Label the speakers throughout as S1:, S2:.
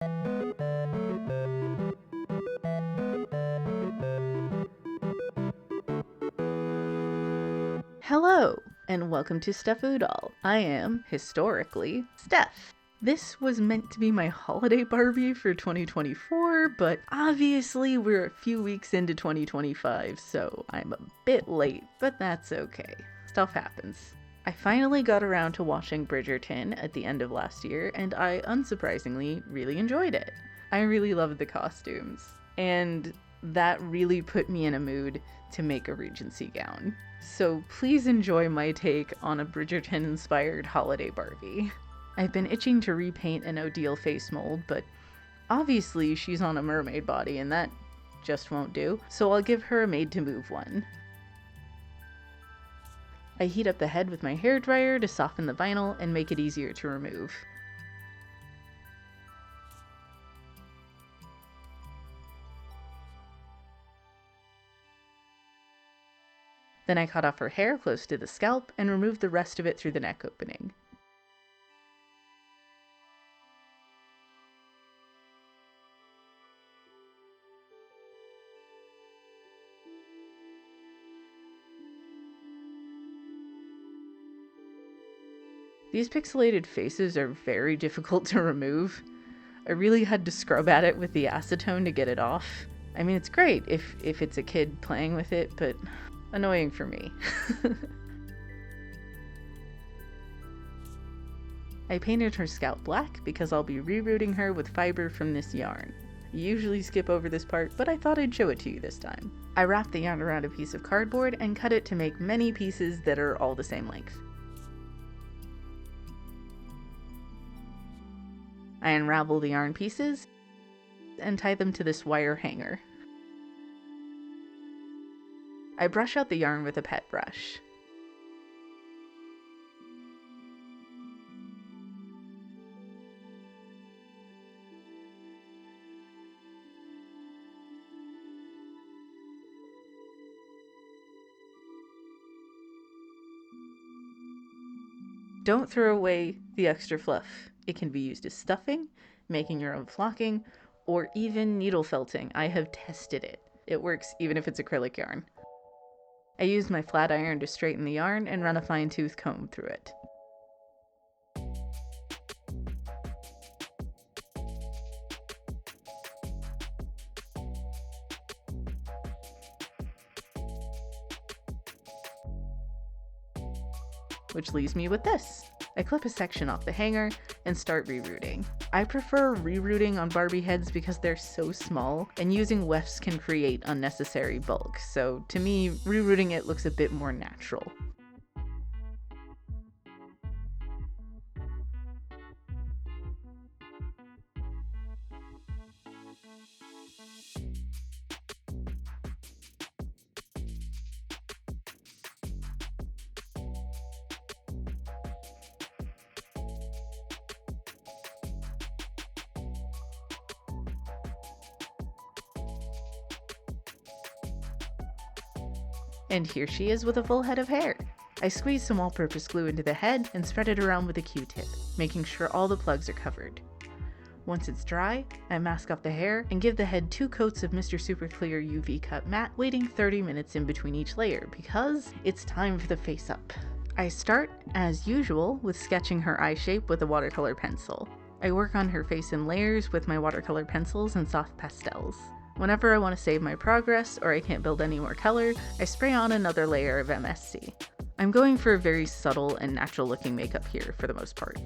S1: Hello, and welcome to Steph-Udall. I am, historically, Steph. This was meant to be my Holiday Barbie for 2024, but obviously we're a few weeks into 2025, so I'm a bit late, but that's okay. Stuff happens. I finally got around to watching Bridgerton at the end of last year, and I, unsurprisingly, really enjoyed it. I really loved the costumes, and that really put me in a mood to make a Regency gown. So please enjoy my take on a Bridgerton-inspired Holiday Barbie. I've been itching to repaint an Odile face mold, but obviously she's on a mermaid body and that just won't do, so I'll give her a made-to-move one. I heat up the head with my hairdryer to soften the vinyl and make it easier to remove. Then I cut off her hair close to the scalp and removed the rest of it through the neck opening. These pixelated faces are very difficult to remove. I really had to scrub at it with the acetone to get it off. I mean, it's great if it's a kid playing with it, but annoying for me. I painted her scalp black because I'll be rerouting her with fiber from this yarn. I usually skip over this part, but I thought I'd show it to you this time. I wrapped the yarn around a piece of cardboard and cut it to make many pieces that are all the same length. I unravel the yarn pieces and tie them to this wire hanger. I brush out the yarn with a pet brush. Don't throw away the extra fluff. It can be used as stuffing, making your own flocking, or even needle felting. I have tested it. It works even if it's acrylic yarn. I use my flat iron to straighten the yarn and run a fine-tooth comb through it. Which leaves me with this. I clip a section off the hanger and start rerouting. I prefer rerouting on Barbie heads because they're so small, and using wefts can create unnecessary bulk, so to me, rerouting it looks a bit more natural. And here she is with a full head of hair. I squeeze some all-purpose glue into the head and spread it around with a Q-tip, making sure all the plugs are covered. Once it's dry, I mask off the hair and give the head 2 coats of Mr. Super Clear UV Cut Matte, waiting 30 minutes in between each layer because it's time for the face up. I start, as usual, with sketching her eye shape with a watercolor pencil. I work on her face in layers with my watercolor pencils and soft pastels. Whenever I want to save my progress or I can't build any more color, I spray on another layer of MSC. I'm going for a very subtle and natural looking makeup here for the most part.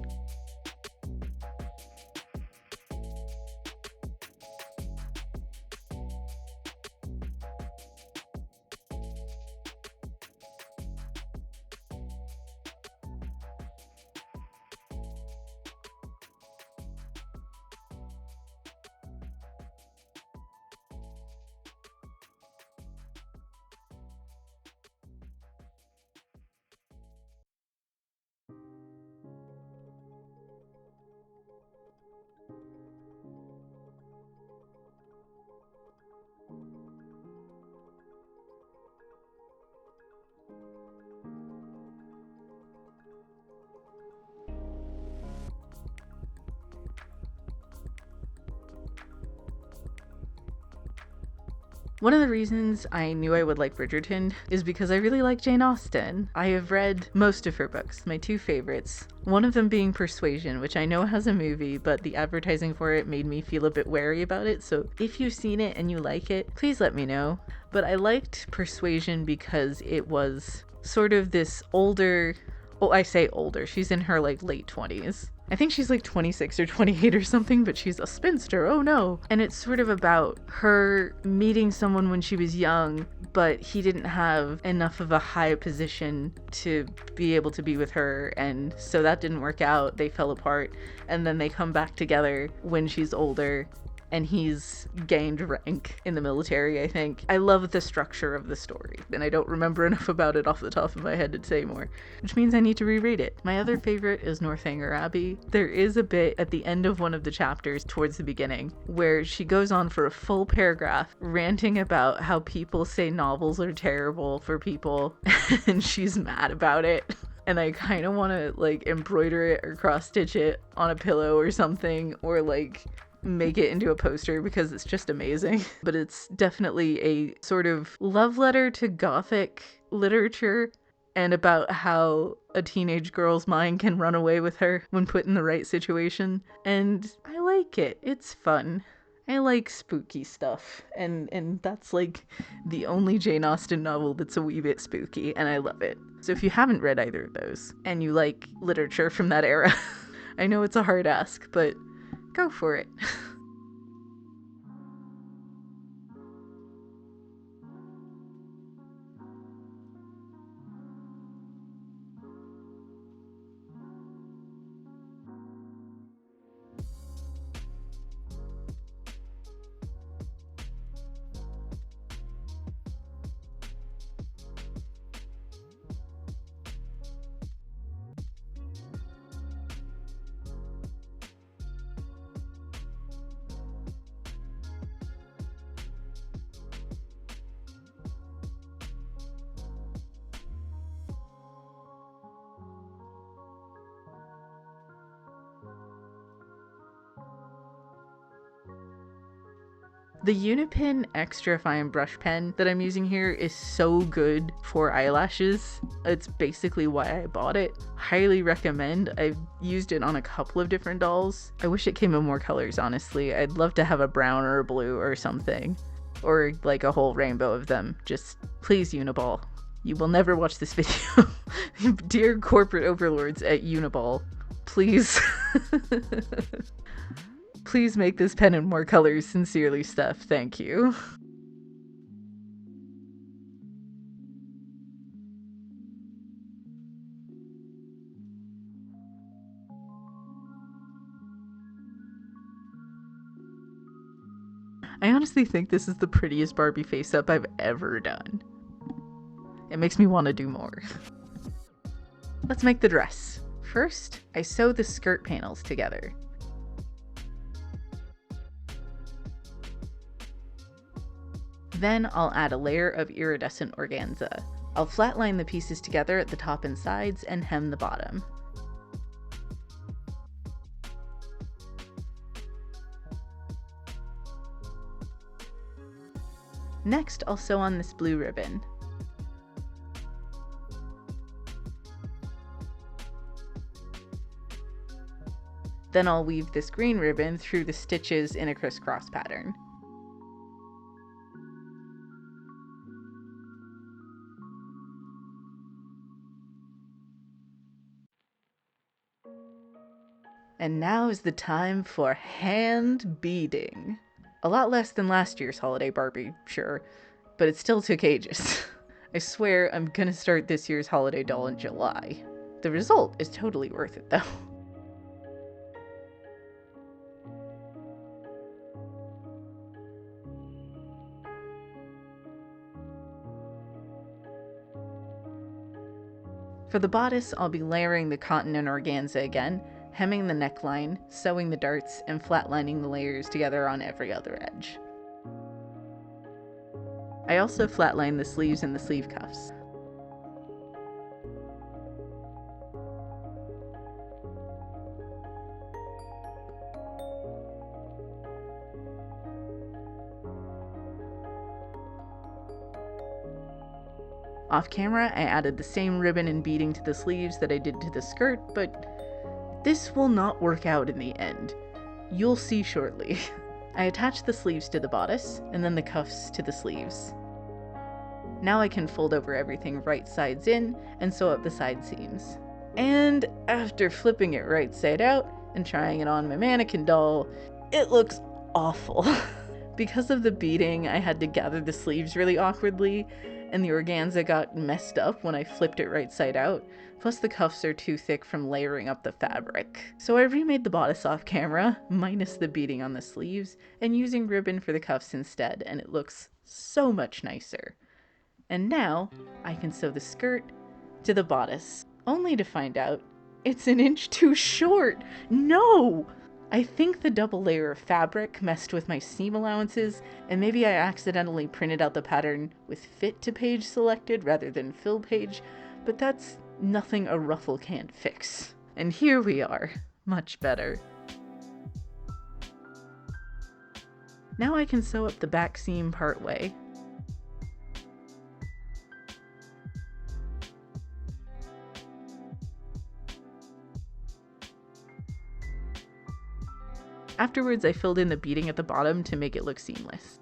S1: One of the reasons I knew I would like Bridgerton is because I really like Jane Austen. I have read most of her books, my two favorites. One of them being Persuasion, which I know has a movie, but the advertising for it made me feel a bit wary about it, so if you've seen it and you like it, please let me know. But I liked Persuasion because it was sort of this older, oh, I say older, she's in her like late 20s. I think she's like 26 or 28 or something, but she's a spinster, oh no. And it's sort of about her meeting someone when she was young, but he didn't have enough of a high position to be able to be with her, and so that didn't work out. They fell apart, and then they come back together when she's older, and he's gained rank in the military, I think. I love the structure of the story, and I don't remember enough about it off the top of my head to say more, which means I need to reread it. My other favorite is Northanger Abbey. There is a bit at the end of one of the chapters towards the beginning where she goes on for a full paragraph ranting about how people say novels are terrible for people, and she's mad about it. And I kind of want to like embroider it or cross stitch it on a pillow or something, or like make it into a poster because it's just amazing. But it's definitely a sort of love letter to Gothic literature and about how a teenage girl's mind can run away with her when put in the right situation. And I like it. It's fun. I like spooky stuff, and that's like the only Jane Austen novel that's a wee bit spooky, and I love it. So if you haven't read either of those and you like literature from that era, I know it's a hard ask, but go for it. The Unipin Extra Fine Brush Pen that I'm using here is so good for eyelashes. It's basically why I bought it. Highly recommend. I've used it on a couple of different dolls. I wish it came in more colors, honestly. I'd love to have a brown or a blue or something. Or like a whole rainbow of them. Just please, Uniball. You will never watch this video. Dear corporate overlords at Uniball, please. Please make this pen in more colors. Sincerely, Steph. Thank you. I honestly think this is the prettiest Barbie face-up I've ever done. It makes me want to do more. Let's make the dress. First, I sew the skirt panels together. Then I'll add a layer of iridescent organza. I'll flatline the pieces together at the top and sides and hem the bottom. Next, I'll sew on this blue ribbon. Then I'll weave this green ribbon through the stitches in a crisscross pattern. And now is the time for hand beading. A lot less than last year's Holiday Barbie, sure, but it still took ages. I swear I'm gonna start this year's holiday doll in July. The result is totally worth it though. For the bodice, I'll be layering the cotton and organza again, hemming the neckline, sewing the darts, and flatlining the layers together on every other edge. I also flatline the sleeves and the sleeve cuffs. Off camera, I added the same ribbon and beading to the sleeves that I did to the skirt, but this will not work out in the end. You'll see shortly. I attached the sleeves to the bodice, and then the cuffs to the sleeves. Now I can fold over everything right sides in and sew up the side seams. And after flipping it right side out and trying it on my mannequin doll, it looks awful. Because of the beading, I had to gather the sleeves really awkwardly, and the organza got messed up when I flipped it right side out. Plus the cuffs are too thick from layering up the fabric. So I remade the bodice off camera, minus the beading on the sleeves, and using ribbon for the cuffs instead, and it looks so much nicer. And now I can sew the skirt to the bodice, only to find out it's an inch too short. No! I think the double layer of fabric messed with my seam allowances, and maybe I accidentally printed out the pattern with fit to page selected rather than fill page, but that's nothing a ruffle can't fix. And here we are, much better. Now I can sew up the back seam part way. Afterwards, I filled in the beading at the bottom to make it look seamless.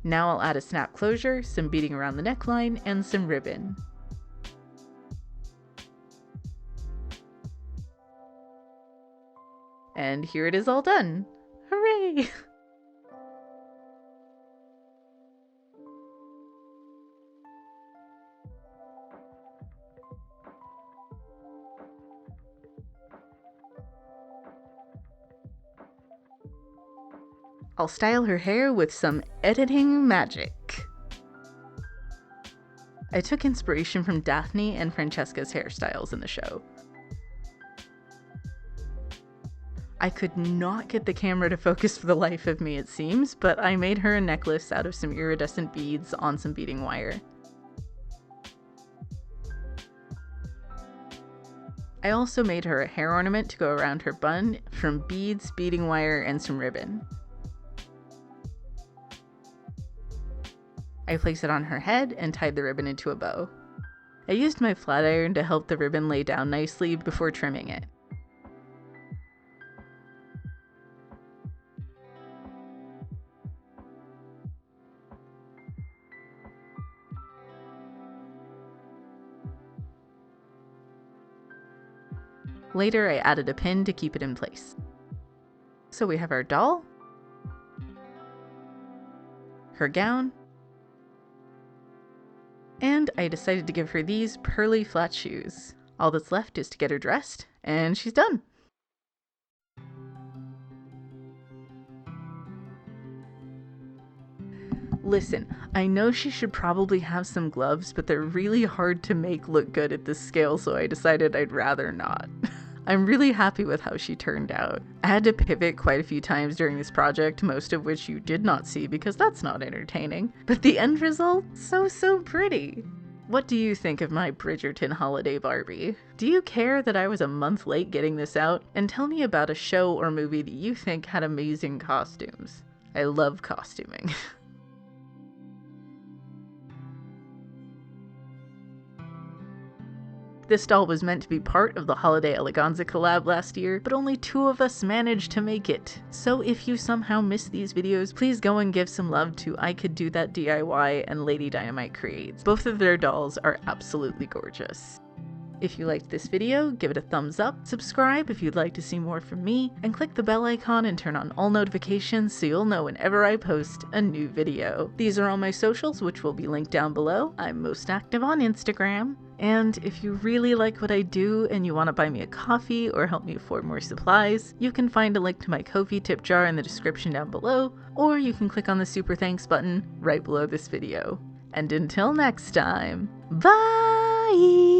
S1: Now I'll add a snap closure, some beading around the neckline, and some ribbon. And here it is all done! Hooray! I'll style her hair with some editing magic. I took inspiration from Daphne and Francesca's hairstyles in the show. I could not get the camera to focus for the life of me, it seems, but I made her a necklace out of some iridescent beads on some beading wire. I also made her a hair ornament to go around her bun from beads, beading wire, and some ribbon. I placed it on her head and tied the ribbon into a bow. I used my flat iron to help the ribbon lay down nicely before trimming it. Later, I added a pin to keep it in place. So we have our doll, her gown, and I decided to give her these pearly flat shoes. All that's left is to get her dressed, and she's done! Listen, I know she should probably have some gloves, but they're really hard to make look good at this scale, so I decided I'd rather not. I'm really happy with how she turned out. I had to pivot quite a few times during this project, most of which you did not see because that's not entertaining. But the end result? So pretty! What do you think of my Bridgerton Holiday Barbie? Do you care that I was a month late getting this out? And tell me about a show or movie that you think had amazing costumes. I love costuming. This doll was meant to be part of the Holiday Eleganza collab last year, but only 2 of us managed to make it. So if you somehow missed these videos, please go and give some love to I Could Do That DIY and Lady Dynamite Creates. Both of their dolls are absolutely gorgeous. If you liked this video, give it a thumbs up, subscribe if you'd like to see more from me, and click the bell icon and turn on all notifications so you'll know whenever I post a new video. These are all my socials, which will be linked down below. I'm most active on Instagram. And if you really like what I do and you want to buy me a coffee or help me afford more supplies, you can find a link to my Ko-fi tip jar in the description down below, or you can click on the super thanks button right below this video. And until next time, bye!